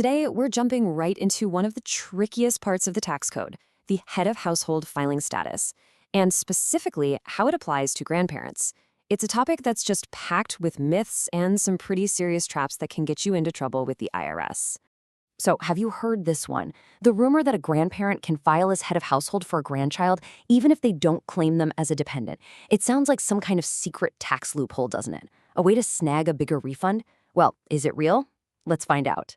Today, we're jumping right into one of the trickiest parts of the tax code, the head of household filing status, and specifically how it applies to grandparents. It's a topic that's just packed with myths and some pretty serious traps that can get you into trouble with the IRS. So, have you heard this one? The rumor that a grandparent can file as head of household for a grandchild even if they don't claim them as a dependent. It sounds like some kind of secret tax loophole, doesn't it? A way to snag a bigger refund? Well, is it real? Let's find out.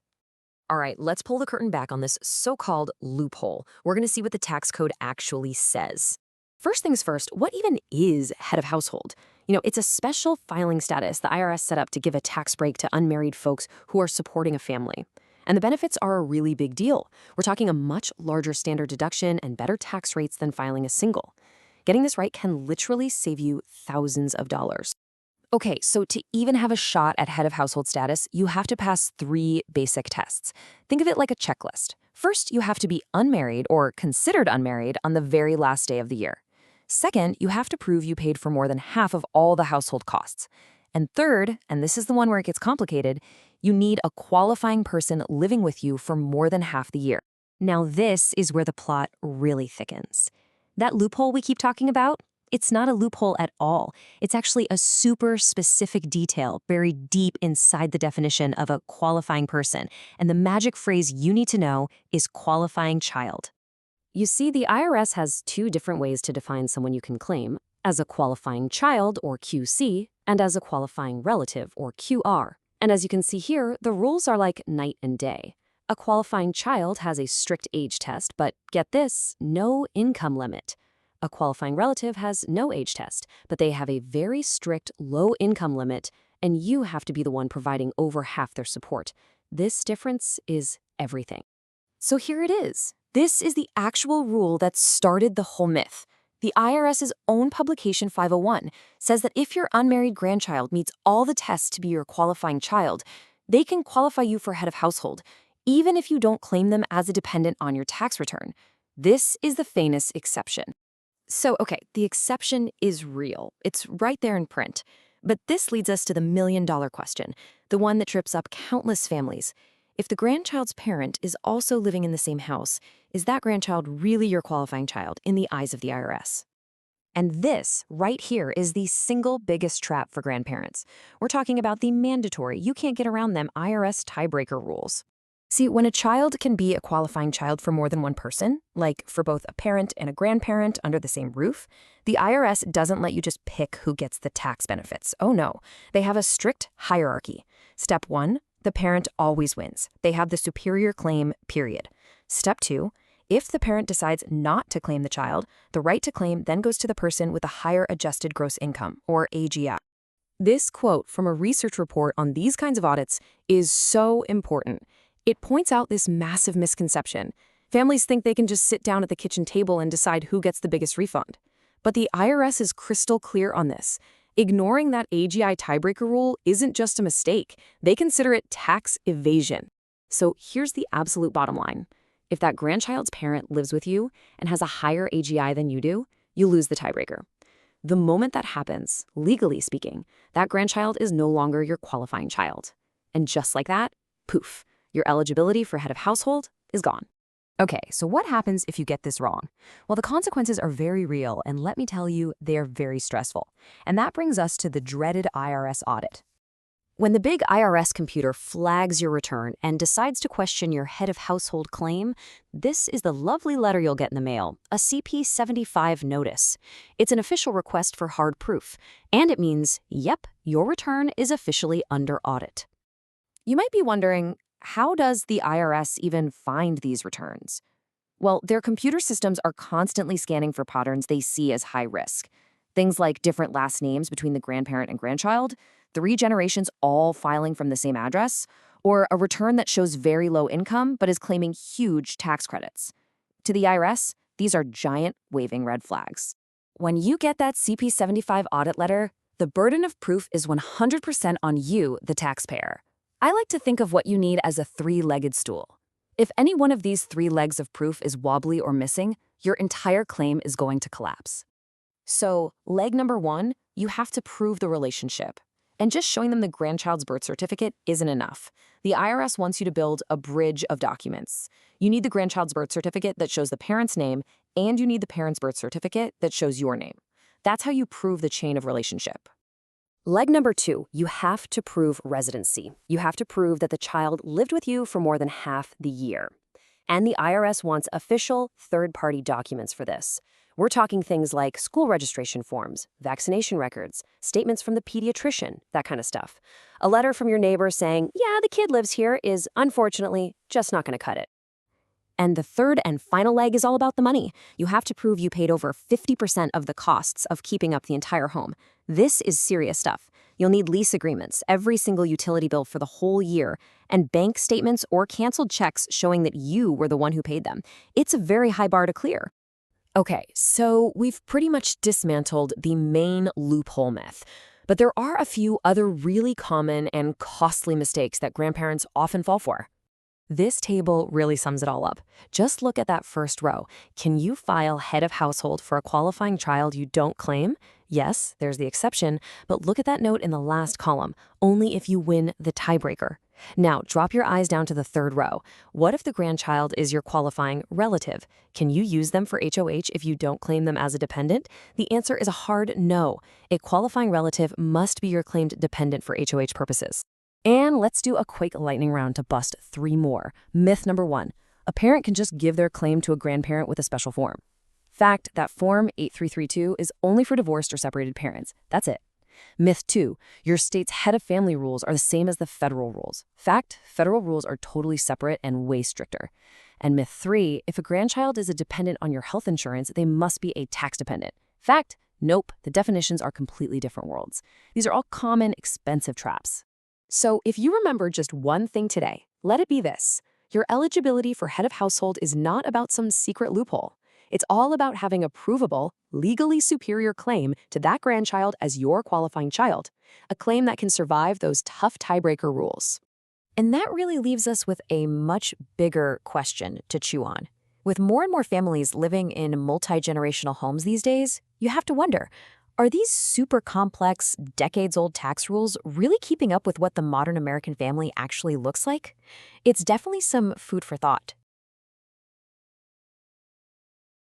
All right, let's pull the curtain back on this so-called loophole. We're going to see what the tax code actually says. First things first, what even is head of household? It's a special filing status the IRS set up to give a tax break to unmarried folks who are supporting a family. And the benefits are a really big deal. We're talking a much larger standard deduction and better tax rates than filing a single. Getting this right can literally save you thousands of dollars. Okay, so to even have a shot at head of household status, you have to pass 3 basic tests. Think of it like a checklist. First, you have to be unmarried or considered unmarried on the very last day of the year. Second, you have to prove you paid for more than half of all the household costs. And third, and this is the one where it gets complicated, you need a qualifying person living with you for more than half the year. Now this is where the plot really thickens. That loophole we keep talking about? It's not a loophole at all. It's actually a super specific detail buried deep inside the definition of a qualifying person, and the magic phrase you need to know is qualifying child. You see, the IRS has 2 different ways to define someone you can claim, as a qualifying child, or QC, and as a qualifying relative, or QR. And as you can see here, the rules are like night and day. A qualifying child has a strict age test, but get this, no income limit. A qualifying relative has no age test, but they have a very strict low income limit, and you have to be the one providing over half their support. This difference is everything. So here it is. This is the actual rule that started the whole myth. The IRS's own publication 501 says that if your unmarried grandchild meets all the tests to be your qualifying child, they can qualify you for head of household, even if you don't claim them as a dependent on your tax return. This is the famous exception. So, okay, the exception is real. It's right there in print. But this leads us to the million-dollar question, the one that trips up countless families. If the grandchild's parent is also living in the same house, is that grandchild really your qualifying child in the eyes of the IRS? And this, right here, is the single biggest trap for grandparents. We're talking about the mandatory, you can't get around them IRS tiebreaker rules. See, when a child can be a qualifying child for more than one person, like for both a parent and a grandparent under the same roof, the IRS doesn't let you just pick who gets the tax benefits. Oh no, they have a strict hierarchy. Step 1, the parent always wins. They have the superior claim, period. Step 2, if the parent decides not to claim the child, the right to claim then goes to the person with a higher adjusted gross income, or AGI. This quote from a research report on these kinds of audits is so important. It points out this massive misconception. Families think they can just sit down at the kitchen table and decide who gets the biggest refund. But the IRS is crystal clear on this. Ignoring that AGI tiebreaker rule isn't just a mistake. They consider it tax evasion. So here's the absolute bottom line. If that grandchild's parent lives with you and has a higher AGI than you do, you lose the tiebreaker. The moment that happens, legally speaking, that grandchild is no longer your qualifying child. And just like that, poof. Your eligibility for head of household is gone. Okay, so what happens if you get this wrong? Well, the consequences are very real, and let me tell you, they're very stressful. And that brings us to the dreaded IRS audit. When the big IRS computer flags your return and decides to question your head of household claim, this is the lovely letter you'll get in the mail, a CP75 Notice. It's an official request for hard proof, and it means, yep, your return is officially under audit. You might be wondering, how does the IRS even find these returns? Well, their computer systems are constantly scanning for patterns they see as high risk. Things like different last names between the grandparent and grandchild, 3 generations all filing from the same address, or a return that shows very low income but is claiming huge tax credits. To the IRS, these are giant waving red flags. When you get that CP75 audit letter, the burden of proof is 100% on you, the taxpayer. I like to think of what you need as a 3-legged stool. If any one of these 3 legs of proof is wobbly or missing, your entire claim is going to collapse. So, leg number 1, you have to prove the relationship. And just showing them the grandchild's birth certificate isn't enough. The IRS wants you to build a bridge of documents. You need the grandchild's birth certificate that shows the parent's name, and you need the parent's birth certificate that shows your name. That's how you prove the chain of relationship. Leg number 2, you have to prove residency. You have to prove that the child lived with you for more than half the year. And the IRS wants official third-party documents for this. We're talking things like school registration forms, vaccination records, statements from the pediatrician, that kind of stuff. A letter from your neighbor saying, yeah, the kid lives here is, unfortunately, just not going to cut it. And the third and final leg is all about the money. You have to prove you paid over 50% of the costs of keeping up the entire home. This is serious stuff. You'll need lease agreements, every single utility bill for the whole year, and bank statements or canceled checks showing that you were the one who paid them. It's a very high bar to clear. Okay, so we've pretty much dismantled the main loophole myth. But there are a few other really common and costly mistakes that grandparents often fall for. This table really sums it all up. Just look at that first row. Can you file head of household for a qualifying child you don't claim? Yes, there's the exception, but look at that note in the last column. Only if you win the tiebreaker. Now, drop your eyes down to the third row. What if the grandchild is your qualifying relative? Can you use them for HOH if you don't claim them as a dependent? The answer is a hard no. A qualifying relative must be your claimed dependent for HOH purposes. And let's do a quick lightning round to bust 3 more. Myth number 1. A parent can just give their claim to a grandparent with a special form. Fact, that Form 8332 is only for divorced or separated parents. That's it. Myth 2. Your state's head of family rules are the same as the federal rules. Fact, federal rules are totally separate and way stricter. And myth 3. If a grandchild is a dependent on your health insurance, they must be a tax dependent. Fact, nope, the definitions are completely different worlds. These are all common, expensive traps. So if you remember just one thing today, let it be this. Your eligibility for head of household is not about some secret loophole. It's all about having a provable, legally superior claim to that grandchild as your qualifying child, a claim that can survive those tough tiebreaker rules. And that really leaves us with a much bigger question to chew on. With more and more families living in multi-generational homes these days, you have to wonder, are these super complex, decades-old tax rules really keeping up with what the modern American family actually looks like? It's definitely some food for thought.